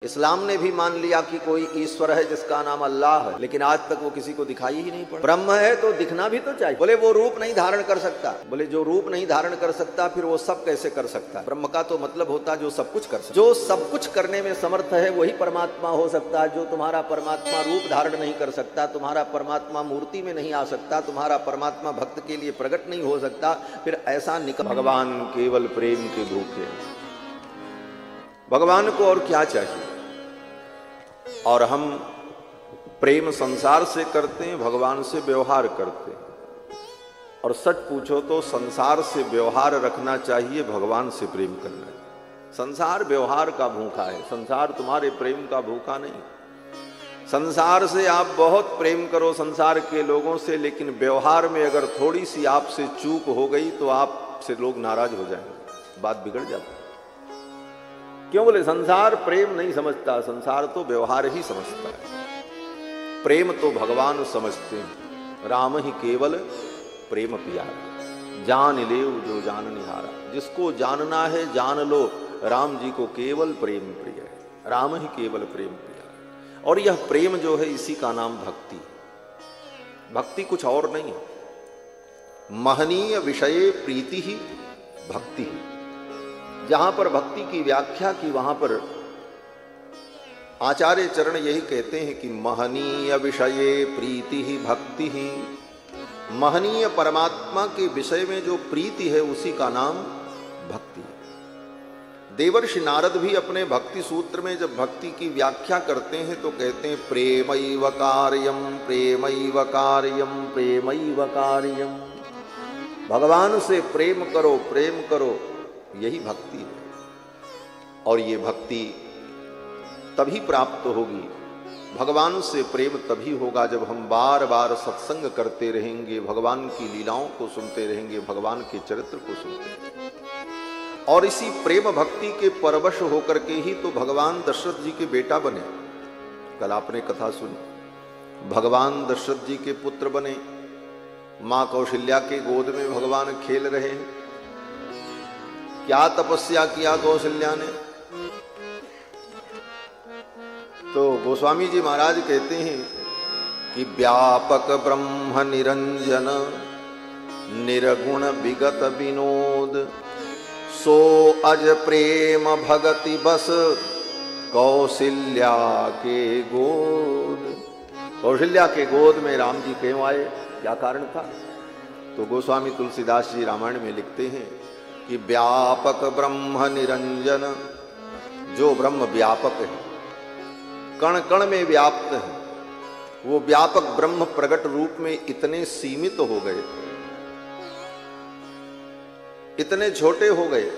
इस्लाम ने भी मान लिया कि कोई ईश्वर है जिसका नाम अल्लाह है, लेकिन आज तक वो किसी को दिखाई ही नहीं पड़ा। ब्रह्म है तो दिखना भी तो चाहिए। बोले वो रूप नहीं धारण कर सकता। बोले जो रूप नहीं धारण कर सकता फिर वो सब कैसे कर सकता है? ब्रह्म का तो मतलब होता है जो सब कुछ कर सकता। जो सब कुछ करने में समर्थ है वही परमात्मा हो सकता है। जो तुम्हारा परमात्मा रूप धारण नहीं कर सकता, तुम्हारा परमात्मा मूर्ति में नहीं आ सकता, तुम्हारा परमात्मा भक्त के लिए प्रकट नहीं हो सकता, फिर ऐसा निकल। भगवान केवल प्रेम के भूखे। भगवान को और क्या चाहिए? और हम प्रेम संसार से करते हैं, भगवान से व्यवहार करते हैं। और सच पूछो तो संसार से व्यवहार रखना चाहिए, भगवान से प्रेम करना चाहिए। संसार व्यवहार का भूखा है, संसार तुम्हारे प्रेम का भूखा नहीं। संसार से आप बहुत प्रेम करो, संसार के लोगों से, लेकिन व्यवहार में अगर थोड़ी सी आपसे चूक हो गई तो आपसे लोग नाराज हो जाएंगे, बात बिगड़ जाती। क्यों? बोले संसार प्रेम नहीं समझता, संसार तो व्यवहार ही समझता है। प्रेम तो भगवान समझते हैं। राम ही केवल प्रेम प्यारा, जान ले जो जान निहारा। जिसको जानना है जान लो, राम जी को केवल प्रेम प्रिय है। राम ही केवल प्रेम प्यारा। और यह प्रेम जो है इसी का नाम भक्ति। भक्ति कुछ और नहीं है। महनीय विषय प्रीति ही भक्ति ही। जहां पर भक्ति की व्याख्या की वहां पर आचार्य चरण यही कहते हैं कि महनीय विषये प्रीति ही भक्ति ही। महनीय परमात्मा के विषय में जो प्रीति है उसी का नाम भक्ति है। देवर्षि नारद भी अपने भक्ति सूत्र में जब भक्ति की व्याख्या करते हैं तो कहते हैं प्रेमैव कार्यम प्रेमैव कार्यम प्रेमैव कार्यम। भगवान से प्रेम करो, प्रेम करो, यही भक्ति है। और ये भक्ति तभी प्राप्त होगी, भगवान से प्रेम तभी होगा जब हम बार बार सत्संग करते रहेंगे, भगवान की लीलाओं को सुनते रहेंगे, भगवान के चरित्र को सुनते रहेंगे। और इसी प्रेम भक्ति के परवश होकर के ही तो भगवान दशरथ जी के बेटा बने। कल आपने कथा सुनी, भगवान दशरथ जी के पुत्र बने। मां कौशल्या के गोद में भगवान खेल रहे हैं। क्या तपस्या किया कौशल्या ने? तो गोस्वामी जी महाराज कहते हैं कि व्यापक ब्रह्म निरंजन निर्गुण विगत विनोद सो अज प्रेम भगति बस कौशल्या के गोद। कौशल्या के गोद में राम जी क्यों आए? क्या कारण था? तो गोस्वामी तुलसीदास जी रामायण में लिखते हैं कि व्यापक ब्रह्म निरंजन, जो ब्रह्म व्यापक है, कण कण में व्याप्त है, वो व्यापक ब्रह्म प्रकट रूप में इतने सीमित हो गए, इतने छोटे हो गए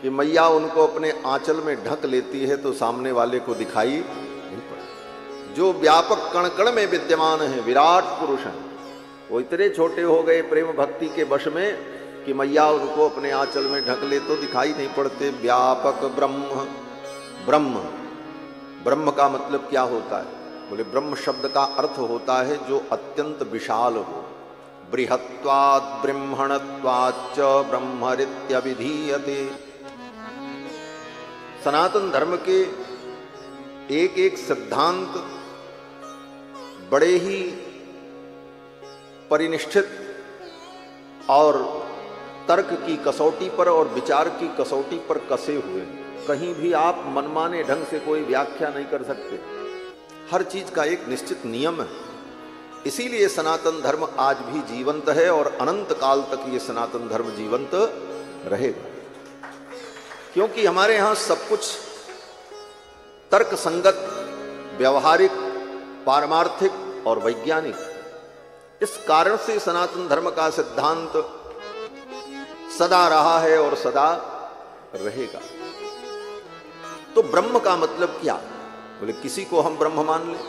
कि मैया उनको अपने आंचल में ढक लेती है तो सामने वाले को दिखाई नहीं पड़ता। जो व्यापक कण कण में विद्यमान है, विराट पुरुष है, वो इतने छोटे हो गए प्रेम भक्ति के वश में कि मैया उनको अपने आंचल में ढक ले तो दिखाई नहीं पड़ते। व्यापक ब्रह्म। ब्रह्म, ब्रह्म का मतलब क्या होता है? बोले ब्रह्म शब्द का अर्थ होता है जो अत्यंत विशाल हो। बृहत्वात् ब्रह्मणत्वाच्च ब्रह्मरित्यभिधीयते। सनातन धर्म के एक एक सिद्धांत बड़े ही परिनिष्ठित और तर्क की कसौटी पर और विचार की कसौटी पर कसे हुए। कहीं भी आप मनमाने ढंग से कोई व्याख्या नहीं कर सकते। हर चीज का एक निश्चित नियम है। इसीलिए सनातन धर्म आज भी जीवंत है और अनंत काल तक ये सनातन धर्म जीवंत रहेगा। क्योंकि हमारे यहां सब कुछ तर्क संगत, व्यवहारिक, पारमार्थिक और वैज्ञानिक। इस कारण से सनातन धर्म का सिद्धांत सदा रहा है और सदा रहेगा। तो ब्रह्म का मतलब क्या? बोले किसी को हम ब्रह्म मान लें।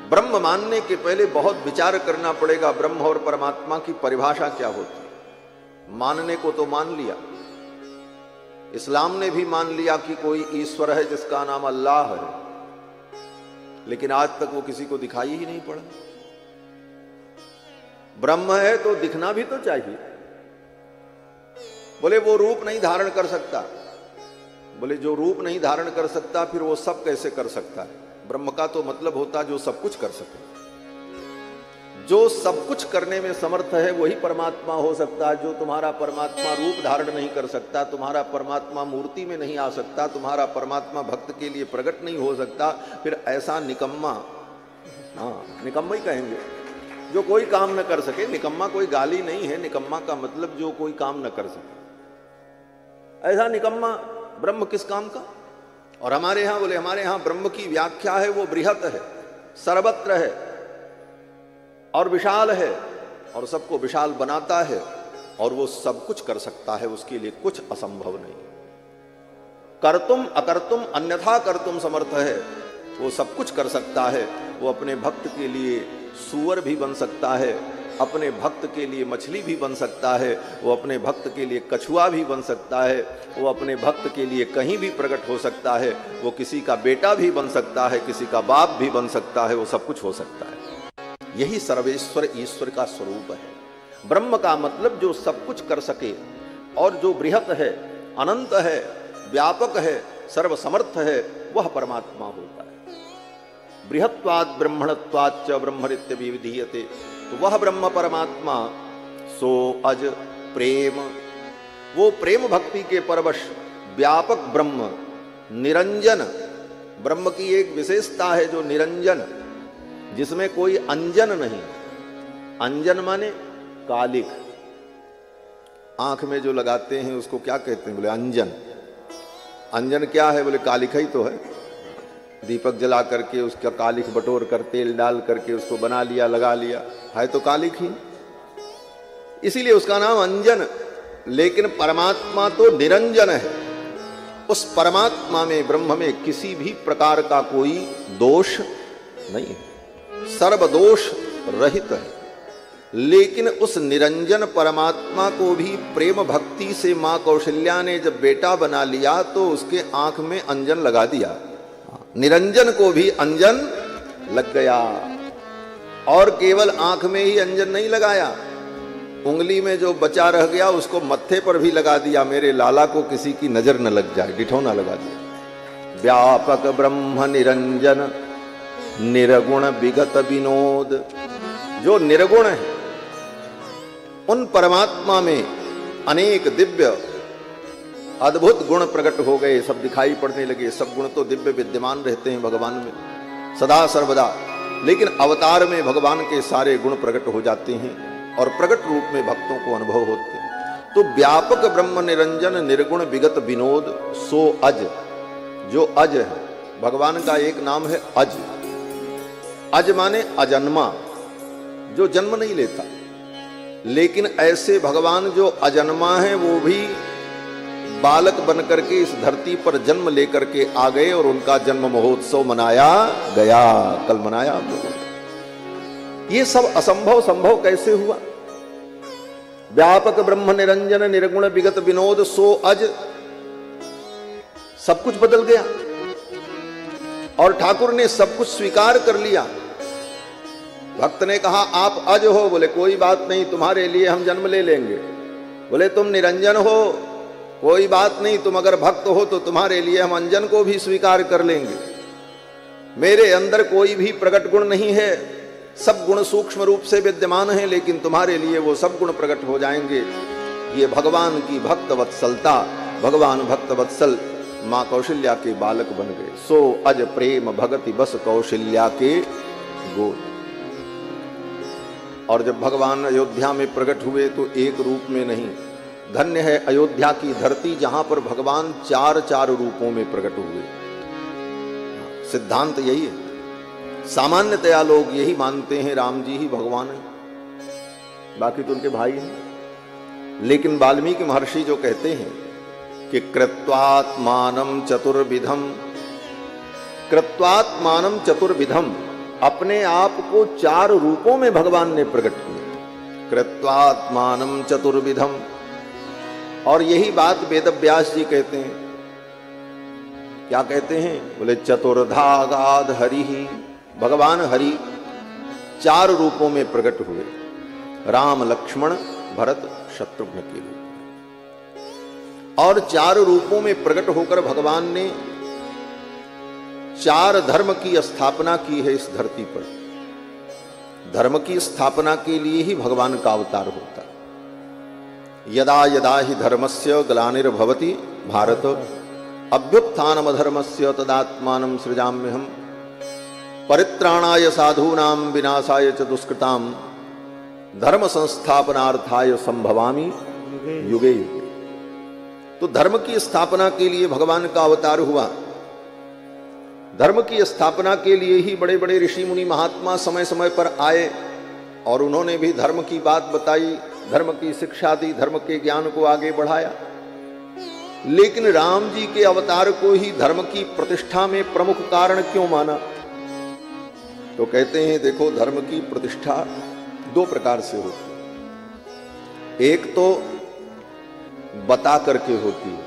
ब्रह्म मानने के पहले बहुत विचार करना पड़ेगा, ब्रह्म और परमात्मा की परिभाषा क्या होती है। मानने को तो मान लिया, इस्लाम ने भी मान लिया कि कोई ईश्वर है जिसका नाम अल्लाह है, लेकिन आज तक वो किसी को दिखाई ही नहीं पड़ा। ब्रह्म है तो दिखना भी तो चाहिए। बोले वो रूप नहीं धारण कर सकता। बोले जो रूप नहीं धारण कर सकता फिर वो सब कैसे कर सकता है? ब्रह्म का तो मतलब होता जो सब कुछ कर सके। जो सब कुछ करने में समर्थ है वही परमात्मा हो सकता है। जो तुम्हारा परमात्मा रूप धारण नहीं कर सकता, तुम्हारा परमात्मा मूर्ति में नहीं आ सकता, तुम्हारा परमात्मा भक्त के लिए प्रकट नहीं हो सकता, फिर ऐसा निकम्मा, हाँ निकम्मा ही कहेंगे, जो कोई काम न कर सके। निकम्मा कोई गाली नहीं है, निकम्मा का मतलब जो कोई काम न कर सके। ऐसा निकम्मा ब्रह्म किस काम का? और हमारे यहां बोले, हमारे यहां ब्रह्म की व्याख्या है वो बृहत है, सर्वत्र है और विशाल है और सबको विशाल बनाता है और वो सब कुछ कर सकता है, उसके लिए कुछ असंभव नहीं। कर्तुम अकर्तुम अन्यथा कर्तुम समर्थ है, वो सब कुछ कर सकता है। वो अपने भक्त के लिए सूअर भी बन सकता है, अपने भक्त के लिए मछली भी बन सकता है, वो अपने भक्त के लिए कछुआ भी बन सकता है, वो अपने भक्त के लिए कहीं भी प्रकट हो सकता है, वो किसी का बेटा भी बन सकता है, किसी का बाप भी बन सकता है, वो सब कुछ हो सकता है। यही सर्वेश्वर ईश्वर का स्वरूप है। ब्रह्म का मतलब जो सब कुछ कर सके और जो बृहत है, अनंत है, व्यापक है, सर्वसमर्थ है, वह परमात्मा होता है। बृहत्वात् ब्रह्मणत्वाच्च ब्रह्मरित्य विधीयते, तो वह ब्रह्म परमात्मा सो अज प्रेम, वो प्रेम भक्ति के परवश व्यापक ब्रह्म, निरंजन। ब्रह्म की एक विशेषता है जो निरंजन, जिसमें कोई अंजन नहीं। अंजन माने कालिक, आंख में जो लगाते हैं उसको क्या कहते हैं? बोले अंजन। अंजन क्या है? बोले कालिक ही तो है। दीपक जला करके उसका कालिक बटोर कर तेल डाल करके उसको बना लिया, लगा लिया, है तो कालिक ही, इसीलिए उसका नाम अंजन। लेकिन परमात्मा तो निरंजन है। उस परमात्मा में, ब्रह्म में किसी भी प्रकार का कोई दोष नहीं है, सर्वदोष रहित है। लेकिन उस निरंजन परमात्मा को भी प्रेम भक्ति से मां कौशल्या ने जब बेटा बना लिया तो उसके आंख में अंजन लगा दिया। निरंजन को भी अंजन लग गया। और केवल आंख में ही अंजन नहीं लगाया, उंगली में जो बचा रह गया उसको मत्थे पर भी लगा दिया, मेरे लाला को किसी की नजर न लग जाए, डिठौना लगा दिया। व्यापक ब्रह्म निरंजन निर्गुण विगत विनोद। जो निर्गुण है उन परमात्मा में अनेक दिव्य अद्भुत गुण प्रकट हो गए, सब दिखाई पड़ने लगे। सब गुण तो दिव्य विद्यमान रहते हैं भगवान में सदा सर्वदा, लेकिन अवतार में भगवान के सारे गुण प्रकट हो जाते हैं और प्रकट रूप में भक्तों को अनुभव होते हैं। तो व्यापक ब्रह्म निरंजन निर्गुण विगत विनोद सो अज, जो अज है, भगवान का एक नाम है अज। अज माने अजन्मा, जो जन्म नहीं लेता। लेकिन ऐसे भगवान जो अजन्मा है वो भी बालक बनकर के इस धरती पर जन्म लेकर के आ गए और उनका जन्म महोत्सव मनाया गया, कल मनाया हम लोगों ने। ये सब असंभव संभव कैसे हुआ? व्यापक ब्रह्म निरंजन निर्गुण विगत विनोद सो अज, सब कुछ बदल गया और ठाकुर ने सब कुछ स्वीकार कर लिया। भक्त ने कहा आप अज हो, बोले कोई बात नहीं, तुम्हारे लिए हम जन्म ले लेंगे। बोले तुम निरंजन हो, कोई बात नहीं, तुम अगर भक्त हो तो तुम्हारे लिए हम अंजन को भी स्वीकार कर लेंगे। मेरे अंदर कोई भी प्रकट गुण नहीं है, सब गुण सूक्ष्म रूप से विद्यमान हैं, लेकिन तुम्हारे लिए वो सब गुण प्रकट हो जाएंगे। ये भगवान की भक्त वत्सलता, भगवान भक्त वत्सल मां कौशल्या के बालक बन गए। सो अज प्रेम भगति बस कौशल्या के गोद। और जब भगवान अयोध्या में प्रकट हुए तो एक रूप में नहीं, धन्य है अयोध्या की धरती जहां पर भगवान चार चार रूपों में प्रकट हुए। सिद्धांत यही है। सामान्यतया लोग यही मानते हैं राम जी ही भगवान है, बाकी तो उनके भाई हैं। लेकिन वाल्मीकि महर्षि जो कहते हैं कि कृत्वात्मानं चतुर्विधम, कृत्वात्मानं चतुर्विधम, अपने आप को चार रूपों में भगवान ने प्रकट किया। कृत्वात्मानं चतुर्विधम। और यही बात वेदव्यास जी कहते हैं। क्या कहते हैं? बोले चतुर्धागाद हरि ही, भगवान हरि चार रूपों में प्रकट हुए, राम लक्ष्मण भरत शत्रुघ्न के रूप। और 4 रूपों में प्रकट होकर भगवान ने 4 धर्म की स्थापना की है इस धरती पर। धर्म की स्थापना के लिए ही भगवान का अवतार होता। यदा यदा ही धर्मस्य ग्लानिर्भवति भारत अभ्युत्थानमधर्मस्य तदात्मानं सृजाम्यहम् परित्राणाय साधूनां विनाशाय च दुष्कृतां धर्म संस्थापनार्थाय संभवामि युगे युगे। तो धर्म की स्थापना के लिए भगवान का अवतार हुआ। धर्म की स्थापना के लिए ही बड़े बड़े ऋषि मुनि महात्मा समय समय पर आए और उन्होंने भी धर्म की बात बताई, धर्म की शिक्षा दी, धर्म के ज्ञान को आगे बढ़ाया। लेकिन राम जी के अवतार को ही धर्म की प्रतिष्ठा में प्रमुख कारण क्यों माना? तो कहते हैं देखो, धर्म की प्रतिष्ठा 2 प्रकार से होती है। एक तो बता करके होती है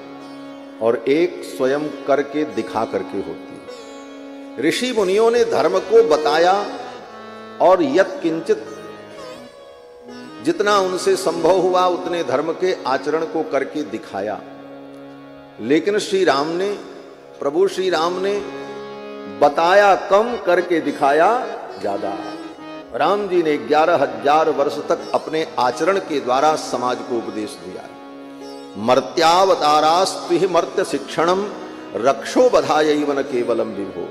और एक स्वयं करके दिखा करके होती है। ऋषि मुनियों ने धर्म को बताया और यत् किंचित जितना उनसे संभव हुआ उतने धर्म के आचरण को करके दिखाया। लेकिन श्री राम ने, प्रभु श्री राम ने बताया कम, करके दिखाया ज्यादा। राम जी ने 11,000 वर्ष तक अपने आचरण के द्वारा समाज को उपदेश दिया। मर्त्यावतारास्तु मर्त्य शिक्षणम रक्षो बधायैव न केवलम विभो।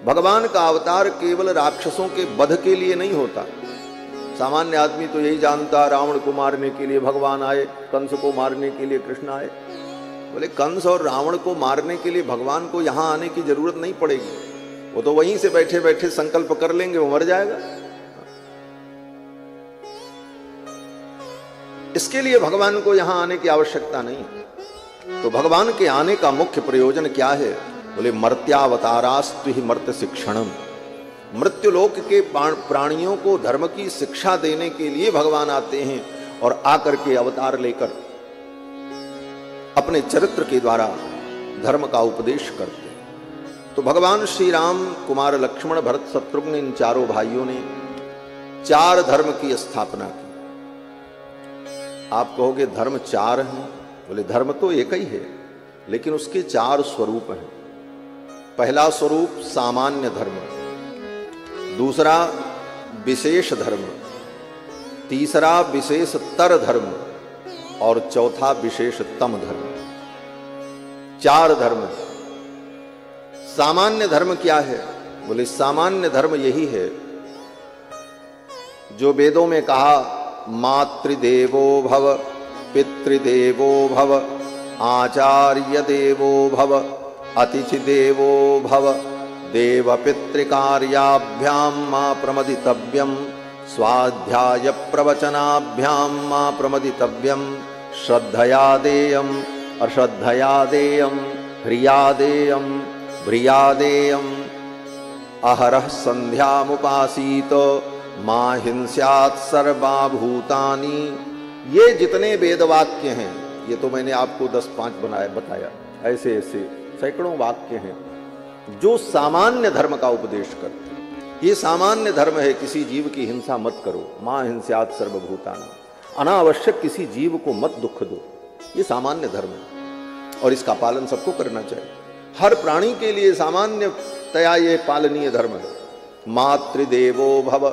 भगवान का अवतार केवल राक्षसों के वध के लिए नहीं होता। सामान्य आदमी तो यही जानता, रावण को मारने के लिए भगवान आए, कंस को मारने के लिए कृष्ण आए। बोले कंस और रावण को मारने के लिए भगवान को यहां आने की जरूरत नहीं पड़ेगी, वो तो वहीं से बैठे बैठे संकल्प कर लेंगे, वो मर जाएगा। इसके लिए भगवान को यहां आने की आवश्यकता नहीं। तो भगवान के आने का मुख्य प्रयोजन क्या है? बोले मर्त्यावतारास्तु ही मर्त्य शिक्षणम। मृत्युलोक के प्राणियों को धर्म की शिक्षा देने के लिए भगवान आते हैं और आकर के अवतार लेकर अपने चरित्र के द्वारा धर्म का उपदेश करते हैं। तो भगवान श्री राम, कुमार लक्ष्मण, भरत, शत्रुघ्न, इन 4 भाइयों ने 4 धर्म की स्थापना की। आप कहोगे धर्म 4 हैं। बोले धर्म तो एक ही है, लेकिन उसके 4 स्वरूप हैं। पहला स्वरूप सामान्य धर्म, दूसरा विशेष धर्म, तीसरा विशेषतर धर्म और चौथा विशेषतम धर्म। 4 धर्म। सामान्य धर्म क्या है? बोले सामान्य धर्म यही है जो वेदों में कहा, मातृदेवो भव, पितृदेवो भव, आचार्य देवो भव, अतिथि देवो भव, देव पितृकार्याभ्यां मा प्रमदितव्यम, स्वाध्याय प्रवचनाभ्यां मा प्रमदितव्यम, श्रद्धया देयम, अश्रद्धया देयम, ह्रिया देयम, भ्रिया देयम, अहरः संध्यामुपासीत, मां हिंस्यात् सर्वा भूतानि। ये जितने वेद वाक्य हैं, ये तो मैंने आपको 10-5 बताया, ऐसे ऐसे सैकड़ों वाक्य हैं जो सामान्य धर्म का उपदेश करते हैं। ये सामान्य धर्म है, किसी जीव की हिंसा मत करो, मां हिंस्यात् सर्वभूतानि, अनावश्यक किसी जीव को मत दुख दो। ये सामान्य धर्म है और इसका पालन सबको करना चाहिए। हर प्राणी के लिए सामान्यतया ये पालनीय धर्म है। मातृदेवो भव,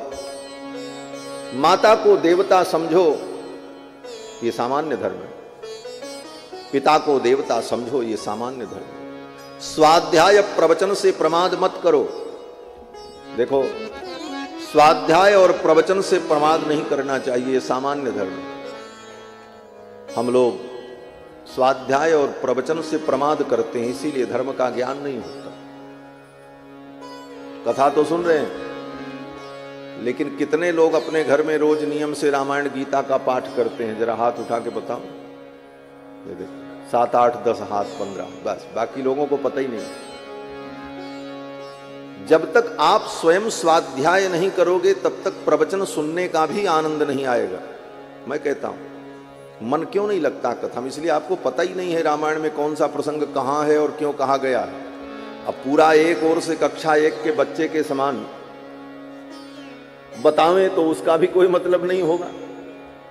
माता को देवता समझो, ये सामान्य धर्म है। पिता को देवता समझो, ये सामान्य धर्म है। स्वाध्याय प्रवचन से प्रमाद मत करो। देखो, स्वाध्याय और प्रवचन से प्रमाद नहीं करना चाहिए, सामान्य धर्म। हम लोग स्वाध्याय और प्रवचन से प्रमाद करते हैं, इसीलिए धर्म का ज्ञान नहीं होता। कथा तो सुन रहे हैं, लेकिन कितने लोग अपने घर में रोज नियम से रामायण गीता का पाठ करते हैं? जरा हाथ उठा के बताओ। 7, 8, 10 हाथ, 15, बस। बाकी लोगों को पता ही नहीं। जब तक आप स्वयं स्वाध्याय नहीं करोगे तब तक प्रवचन सुनने का भी आनंद नहीं आएगा। मैं कहता हूं, मन क्यों नहीं लगता कथा में? इसलिए आपको पता ही नहीं है रामायण में कौन सा प्रसंग कहां है और क्यों कहा गया है। अब पूरा एक ओर से कक्षा 1 के बच्चे के समान बतावें तो उसका भी कोई मतलब नहीं होगा।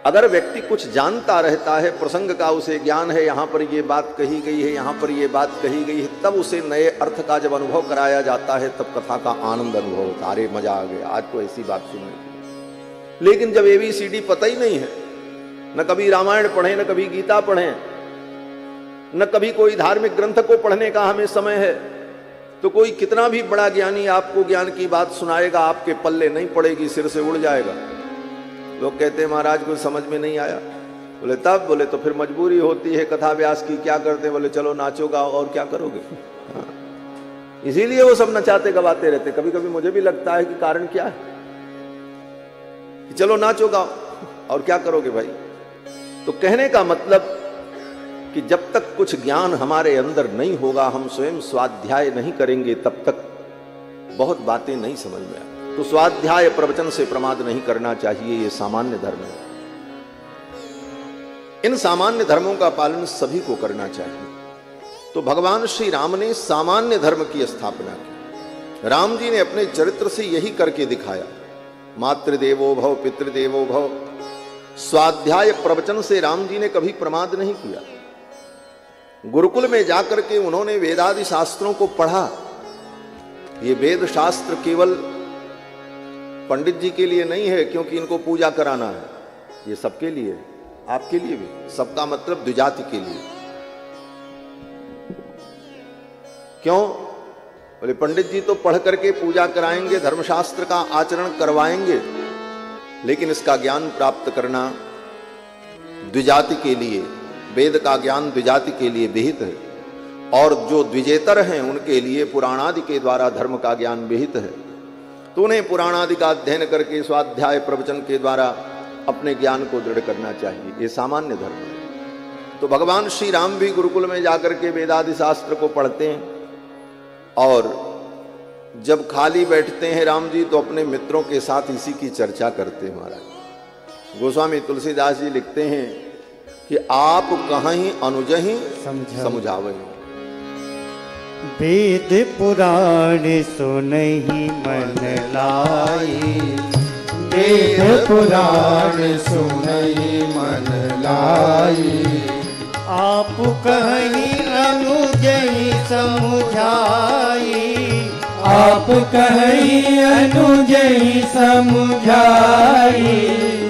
अगर व्यक्ति कुछ जानता रहता है, प्रसंग का उसे ज्ञान है, यहां पर ये बात कही गई है, यहां पर ये बात कही गई है, तब उसे नए अर्थ का जब अनुभव कराया जाता है तब कथा का आनंद अनुभव होता है। अरे मजा आ गया, आज तो ऐसी बात सुनने की। लेकिन जब ABCD पता ही नहीं है, न कभी रामायण पढ़े, न कभी गीता पढ़े, न कभी कोई धार्मिक ग्रंथ को पढ़ने का हमें समय है, तो कोई कितना भी बड़ा ज्ञानी आपको ज्ञान की बात सुनाएगा, आपके पल्ले नहीं पड़ेगी, सिर से उड़ जाएगा। लोग कहते हैं महाराज को समझ में नहीं आया। बोले तब, बोले तो फिर मजबूरी होती है कथा व्यास की, क्या करते? बोले चलो नाचो गाओ, और क्या करोगे? हाँ। इसीलिए वो सब नचाते गवाते रहते। कभी कभी मुझे भी लगता है कि कारण क्या है कि चलो नाचो गाओ, और क्या करोगे भाई? तो कहने का मतलब कि जब तक कुछ ज्ञान हमारे अंदर नहीं होगा, हम स्वयं स्वाध्याय नहीं करेंगे, तब तक बहुत बातें नहीं समझ में आती। तो स्वाध्याय प्रवचन से प्रमाद नहीं करना चाहिए, ये सामान्य धर्म है। इन सामान्य धर्मों का पालन सभी को करना चाहिए। तो भगवान श्री राम ने सामान्य धर्म की स्थापना की। राम जी ने अपने चरित्र से यही करके दिखाया। मातृदेवो भव, पितृदेवो भव। स्वाध्याय प्रवचन से राम जी ने कभी प्रमाद नहीं किया। गुरुकुल में जाकर के उन्होंने वेदादि शास्त्रों को पढ़ा। ये वेद शास्त्र केवल पंडित जी के लिए नहीं है, क्योंकि इनको पूजा कराना है, ये सबके लिए है, आपके लिए भी। सबका मतलब द्विजाति के लिए। क्यों? बोले पंडित जी तो पढ़ करके पूजा कराएंगे, धर्मशास्त्र का आचरण करवाएंगे, लेकिन इसका ज्ञान प्राप्त करना द्विजाति के लिए, वेद का ज्ञान द्विजाति के लिए विहित है। और जो द्विजेतर हैं उनके लिए पुराणादि के द्वारा धर्म का ज्ञान विहित है। तो उन्हें पुराणादि का अध्ययन करके स्वाध्याय प्रवचन के द्वारा अपने ज्ञान को दृढ़ करना चाहिए। ये सामान्य धर्म है। तो भगवान श्री राम भी गुरुकुल में जाकर के वेदादि शास्त्र को पढ़ते हैं, और जब खाली बैठते हैं राम जी तो अपने मित्रों के साथ इसी की चर्चा करते हैं। महाराज गोस्वामी तुलसीदास जी लिखते हैं कि आप कहीं अनुजहि समझावे। वेद पुराण सुनहि मन लाई, वेद पुराण सुनहि मन लाई। आप कहीं अनुजहि समझाई, आप कहीं अनुजहि समझाई।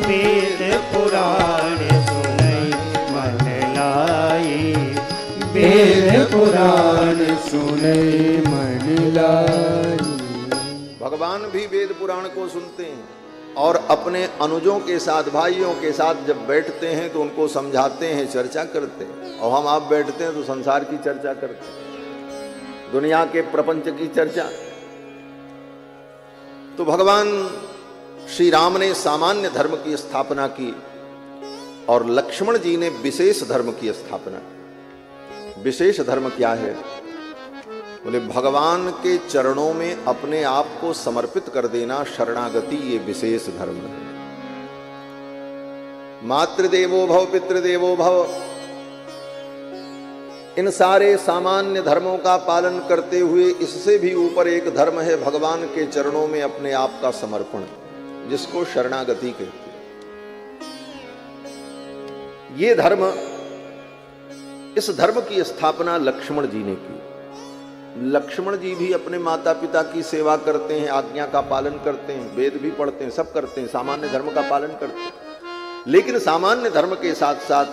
वेद पुराण सुनहि मन लाई, वेद पुराण सुनहि मन लाई। भगवान भी वेद पुराण को सुनते हैं और अपने अनुजों के साथ, भाइयों के साथ जब बैठते हैं तो उनको समझाते हैं, चर्चा करते हैं। और हम आप बैठते हैं तो संसार की चर्चा करते हैं, दुनिया के प्रपंच की चर्चा। तो भगवान श्री राम ने सामान्य धर्म की स्थापना की और लक्ष्मण जी ने विशेष धर्म की स्थापना की। विशेष धर्म क्या है? बोले भगवान के चरणों में अपने आप को समर्पित कर देना, शरणागति, ये विशेष धर्म है। मातृदेवो भव, पितृदेवो भव, इन सारे सामान्य धर्मों का पालन करते हुए इससे भी ऊपर एक धर्म है भगवान के चरणों में अपने आप का समर्पण, जिसको शरणागति कहते हैं। ये धर्म, इस धर्म की स्थापना लक्ष्मण जी ने की। लक्ष्मण जी भी अपने माता पिता की सेवा करते हैं, आज्ञा का पालन करते हैं, वेद भी पढ़ते हैं, सब करते हैं, सामान्य धर्म का पालन करते हैं। लेकिन सामान्य धर्म के साथ साथ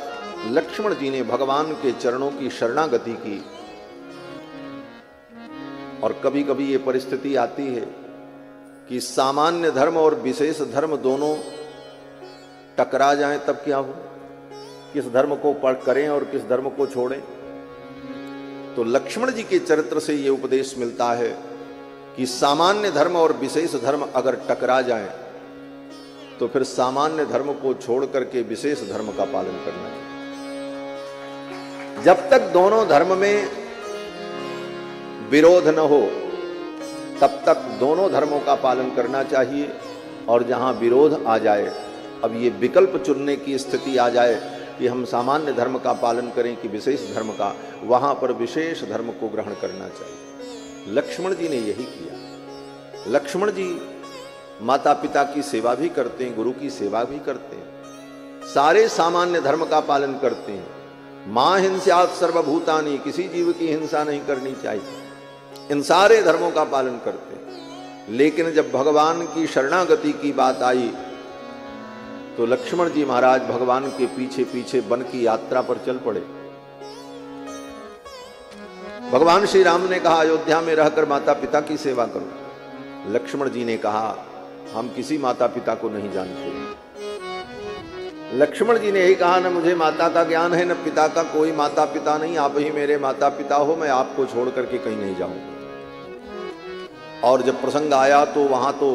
लक्ष्मण जी ने भगवान के चरणों की शरणागति की। और कभी कभी ये परिस्थिति आती है कि सामान्य धर्म और विशेष धर्म दोनों टकरा जाएं, तब क्या हो? किस धर्म को करें और किस धर्म को छोड़ें? तो लक्ष्मण जी के चरित्र से यह उपदेश मिलता है कि सामान्य धर्म और विशेष धर्म अगर टकरा जाएं तो फिर सामान्य धर्म को छोड़ करके विशेष धर्म का पालन करना चाहिए। जब तक दोनों धर्म में विरोध न हो तब तक दोनों धर्मों का पालन करना चाहिए। और जहां विरोध आ जाए, अब ये विकल्प चुनने की स्थिति आ जाए कि हम सामान्य धर्म का पालन करें कि विशेष धर्म का, वहां पर विशेष धर्म को ग्रहण करना चाहिए। लक्ष्मण जी ने यही किया। लक्ष्मण जी माता पिता की सेवा भी करते हैं, गुरु की सेवा भी करते हैं, सारे सामान्य धर्म का पालन करते हैं। मां हिंस्यात् सर्वभूतानि, किसी जीव की हिंसा नहीं करनी चाहिए। इन सारे धर्मों का पालन करते हैं। लेकिन जब भगवान की शरणागति की बात आई तो लक्ष्मण जी महाराज भगवान के पीछे पीछे वन की यात्रा पर चल पड़े। भगवान श्री राम ने कहा अयोध्या में रहकर माता पिता की सेवा करो। लक्ष्मण जी ने कहा हम किसी माता पिता को नहीं जानते। लक्ष्मण जी ने यही कहा न मुझे माता का ज्ञान है न पिता का, कोई माता पिता नहीं, आप ही मेरे माता पिता हो, मैं आपको छोड़ करके कहीं नहीं जाऊंगा। और जब प्रसंग आया तो वहां तो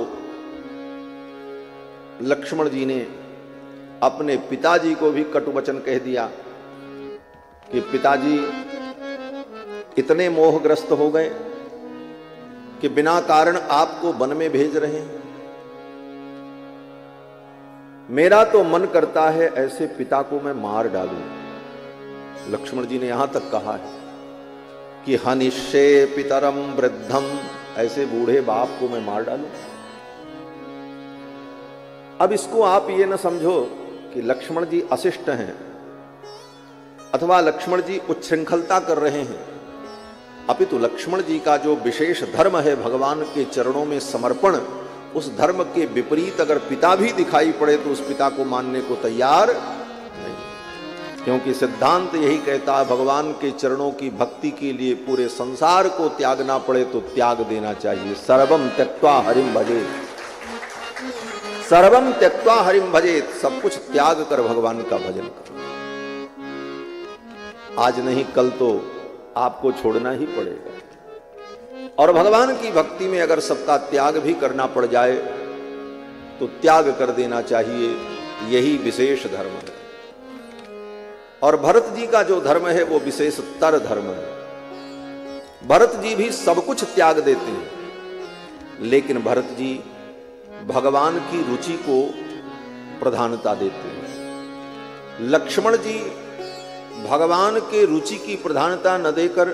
लक्ष्मण जी ने अपने पिताजी को भी कटु वचन कह दिया कि पिताजी इतने मोहग्रस्त हो गए कि बिना कारण आपको वन में भेज रहे हैं। मेरा तो मन करता है ऐसे पिता को मैं मार डालूं। लक्ष्मण जी ने यहां तक कहा है कि हनिष्ये पितरम वृद्धम, ऐसे बूढ़े बाप को मैं मार डालूं। अब इसको आप ये न समझो कि लक्ष्मण जी अशिष्ट हैं अथवा लक्ष्मण जी उच्छृंखलता कर रहे हैं, अपितु लक्ष्मण जी का जो विशेष धर्म है भगवान के चरणों में समर्पण, उस धर्म के विपरीत अगर पिता भी दिखाई पड़े तो उस पिता को मानने को तैयार नहीं, क्योंकि सिद्धांत यही कहता है भगवान के चरणों की भक्ति के लिए पूरे संसार को त्यागना पड़े तो त्याग देना चाहिए। सर्वम त्यक्त्वा हरिम भजेत, सर्वम त्यक्त्वा हरिम भजेत, सब कुछ त्याग कर भगवान का भजन करो। आज नहीं कल तो आपको छोड़ना ही पड़ेगा। और भगवान की भक्ति में अगर सबका त्याग भी करना पड़ जाए तो त्याग कर देना चाहिए, यही विशेष धर्म है। और भरत जी का जो धर्म है वो विशेषतर धर्म है। भरत जी भी सब कुछ त्याग देते हैं, लेकिन भरत जी भगवान की रुचि को प्रधानता देते हैं। लक्ष्मण जी भगवान के रुचि की प्रधानता न देकर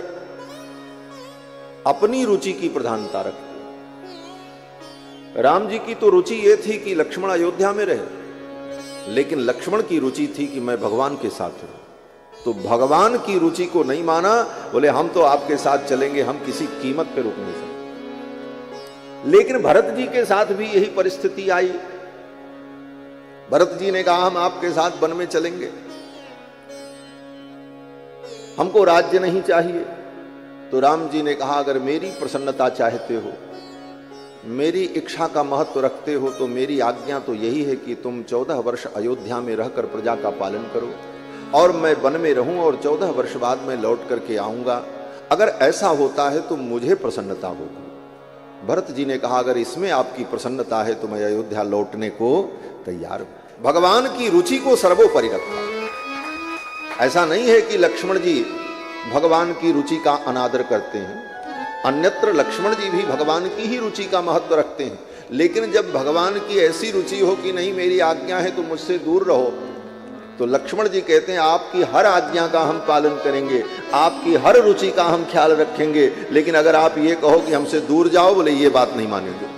अपनी रुचि की प्रधानता रखते। राम जी की तो रुचि यह थी कि लक्ष्मण अयोध्या में रहे, लेकिन लक्ष्मण की रुचि थी कि मैं भगवान के साथ हूं। तो भगवान की रुचि को नहीं माना, बोले हम तो आपके साथ चलेंगे, हम किसी कीमत पे रुक नहीं सकते। लेकिन भरत जी के साथ भी यही परिस्थिति आई। भरत जी ने कहा हम आपके साथ वन में चलेंगे, हमको राज्य नहीं चाहिए। तो राम जी ने कहा अगर मेरी प्रसन्नता चाहते हो, मेरी इच्छा का महत्व रखते हो, तो मेरी आज्ञा तो यही है कि तुम 14 वर्ष अयोध्या में रहकर प्रजा का पालन करो और मैं वन में रहूं और 14 वर्ष बाद मैं लौट करके आऊंगा। अगर ऐसा होता है तो मुझे प्रसन्नता होगी। भरत जी ने कहा अगर इसमें आपकी प्रसन्नता है तो मैं अयोध्या लौटने को तैयार हूं। भगवान की रुचि को सर्वोपरि रखा। ऐसा नहीं है कि लक्ष्मण जी भगवान की रुचि का अनादर करते हैं, अन्यत्र लक्ष्मण जी भी भगवान की ही रुचि का महत्व रखते हैं। लेकिन जब भगवान की ऐसी रुचि हो कि नहीं मेरी आज्ञा है तो मुझसे दूर रहो, तो लक्ष्मण जी कहते हैं आपकी हर आज्ञा का हम पालन करेंगे, आपकी हर रुचि का हम ख्याल रखेंगे, लेकिन अगर आप ये कहो कि हमसे दूर जाओ, बोले ये बात नहीं मानेंगे।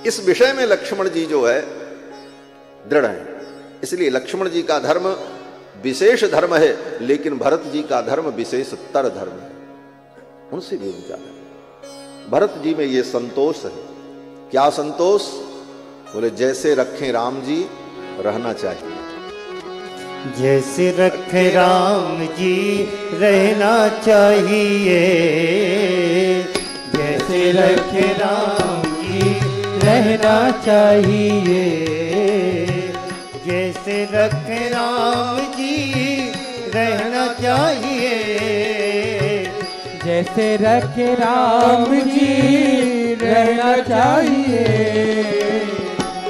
इस विषय में लक्ष्मण जी जो है दृढ़ है। इसलिए लक्ष्मण जी का धर्म विशेष धर्म है, लेकिन भरत जी का धर्म विशेषतर धर्म है, उनसे भी ऊंचा है। भरत जी में ये संतोष है। क्या संतोष? बोले जैसे रखें राम जी रहना चाहिए। जैसे रखे राम जी रहना चाहिए, जैसे रखे राम जी रहना चाहिए, जैसे रखे राम जी रहना चाहिए, जैसे रखे राम जी रहना चाहिए।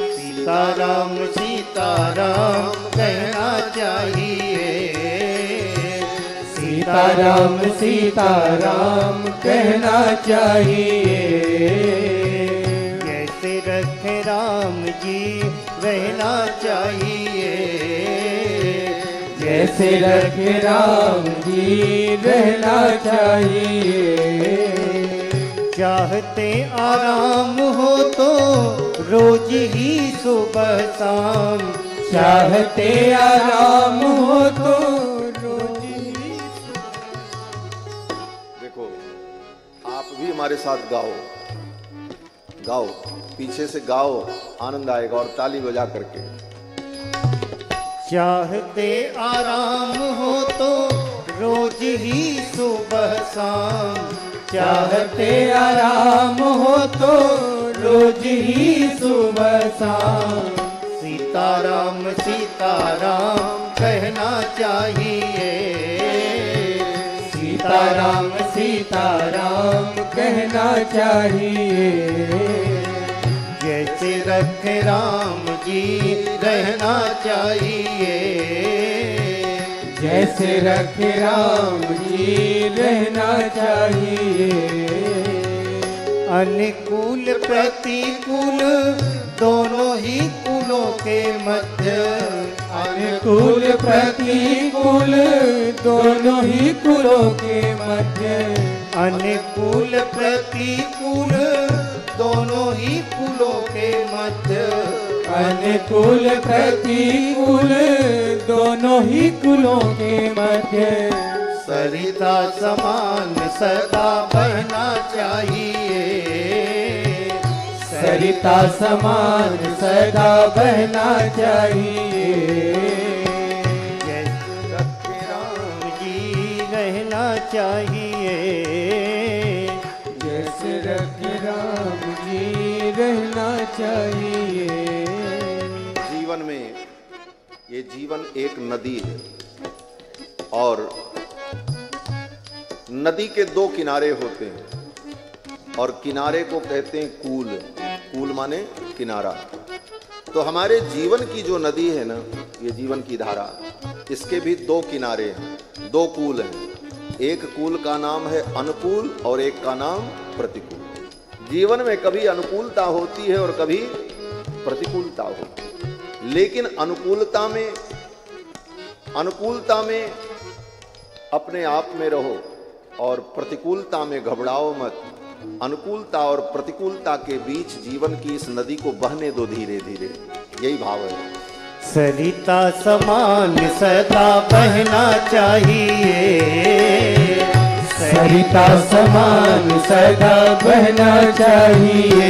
सीताराम सीताराम कहना चाहिए, सीताराम सीताराम कहना चाहिए। जैसे रखे राम जी रहना चाहिए, जैसे रखे राम जी रहना चाहिए। चाहते आराम हो तो रोज ही सुबह शाम, चाहते आराम हो तो रोज ही। देखो आप भी हमारे साथ गाओ, गाओ, पीछे से गाओ, आनंद आएगा, और ताली बजा करके। चाहते आराम हो तो रोज ही सुबह शाम, चाहते आराम हो तो रोज ही सुबह शाम। सीताराम सीताराम कहना चाहिए, सीताराम सीताराम कहना चाहिए। जैसे रखे राम जी रहना चाहिए, जैसे रखे राम जी रहना चाहिए। अनुकूल प्रतिकूल दोनों ही कुलों के मध्य, अनुकूल प्रतिकूल दोनों ही कुलों के मध्य, अनुकूल प्रतिकूल दोनों ही कुलों के मध्य, अनुकूल प्रतिकूल दोनों ही कुलों के मध्य। सरिता समान सदा बहना चाहिए, सरिता समान सदा बहना चाहिए। जैसे रखे राम जी रहना चाहिए, जैसे रखे राम जी रहना चाहिए। जीवन में ये जीवन एक नदी है, और नदी के दो किनारे होते हैं, और किनारे को कहते हैं कूल। कूल माने किनारा। तो हमारे जीवन की जो नदी है ना, ये जीवन की धारा, इसके भी दो किनारे हैं, दो कूल हैं। एक कूल का नाम है अनुकूल और एक का नाम प्रतिकूल। जीवन में कभी अनुकूलता होती है और कभी प्रतिकूलता होती है, लेकिन अनुकूलता में अपने आप में रहो और प्रतिकूलता में घबराओ मत। अनुकूलता और प्रतिकूलता के बीच जीवन की इस नदी को बहने दो धीरे धीरे, यही भाव है। सरिता समान सदा बहना चाहिए, सरिता समान सदा बहना चाहिए।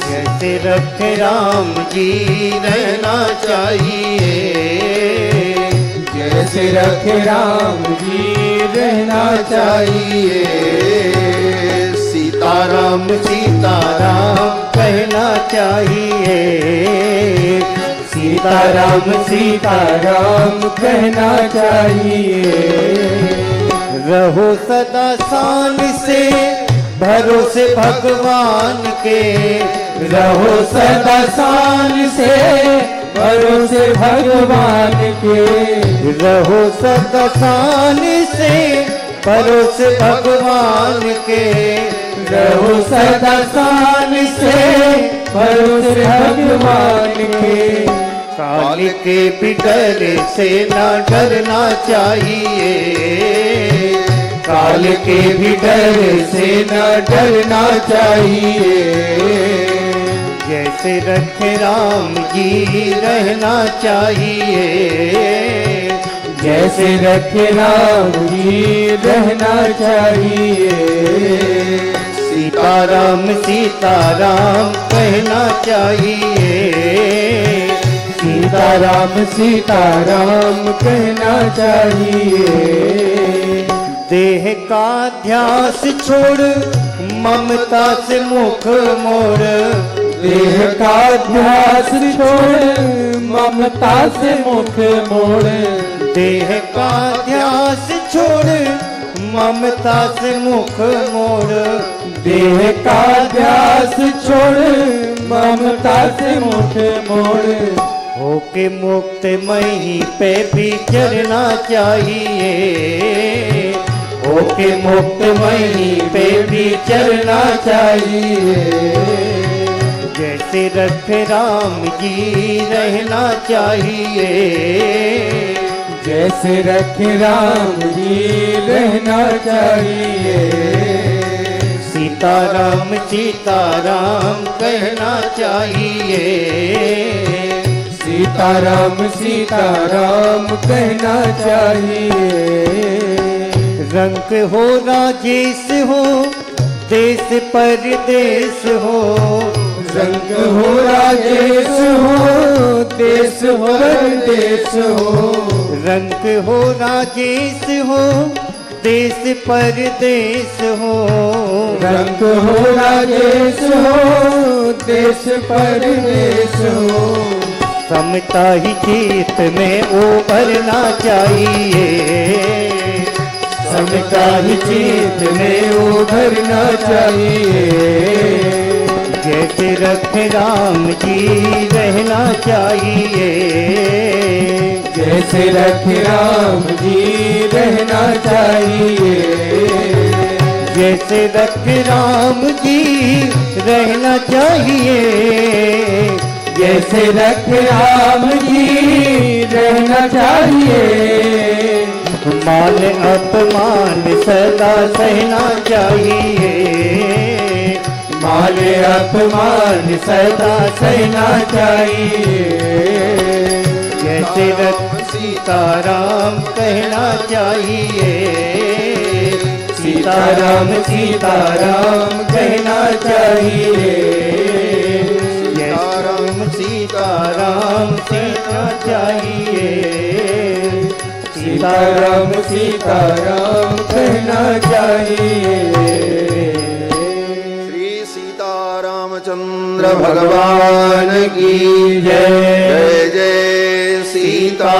जैसे रखे राम जी रहना चाहिए, जैसे रखे राम जी रहना चाहिए। सीताराम सीताराम कहना चाहिए, सीताराम सीताराम कहना चाहिए। रहो सदा शान से भरोसे भगवान के, रहो सदा शान से भरोसे भगवान के, रहो सदा शान से भरोसे भगवान के, रहो सदा शान से भरोसे भगवान के। काल के भी डर से ना डरना चाहिए, काल के भी डर से न डरना चाहिए। जैसे रखे राम जी रहना चाहिए, जैसे रखे राम जी रहना चाहिए। सीताराम सीताराम कहना चाहिए, सीताराम सीताराम कहना चाहिए। देह का ध्यास छोड़ ममता से मुख मोड़, देह का ध्यास छोड़ ममता से मुख मोड़, देह का ध्यास छोड़ ममता से मुख मोड़, देह का ध्यास छोड़ ममता से मुख मोड़। होके मुक्त मही पे भी चलना चाहिए, होके मुक्त मही पे भी चलना चाहिए। जैसे रखे राम जी रहना चाहिए, जैसे रखे राम जी रहना चाहिए। सीताराम सीताराम कहना चाहिए, सीताराम सीताराम कहना चाहिए। रंग हो राजेश हो देश परदेश हो, रंग हो राजेश हो देश परदेश हो, रंग हो राजेश हो देश परदेश हो, रंग हो राजेश हो देश परदेश हो। समता ही जीत में उभरना चाहिए, समता ही जीत में उभरना चाहिए। जैसे रखे राम जी रहना चाहिए, जैसे रखे राम जी रहना चाहिए, जैसे रखे राम जी रहना चाहिए, जैसे रखे राम जी रहना चाहिए। मान अपमान सदा सहना चाहिए, मान अपमान सदा सहना चाहिए। जैसे रख सीताराम कहना चाहिए, सीताराम सीताराम कहना चाहिए। सीताराम सीताराम कहना चाहिए, सीताराम सीताराम कहना चाहिए। श्री सीतारामचंद्र भगवान की जय। जय जय सीताराम।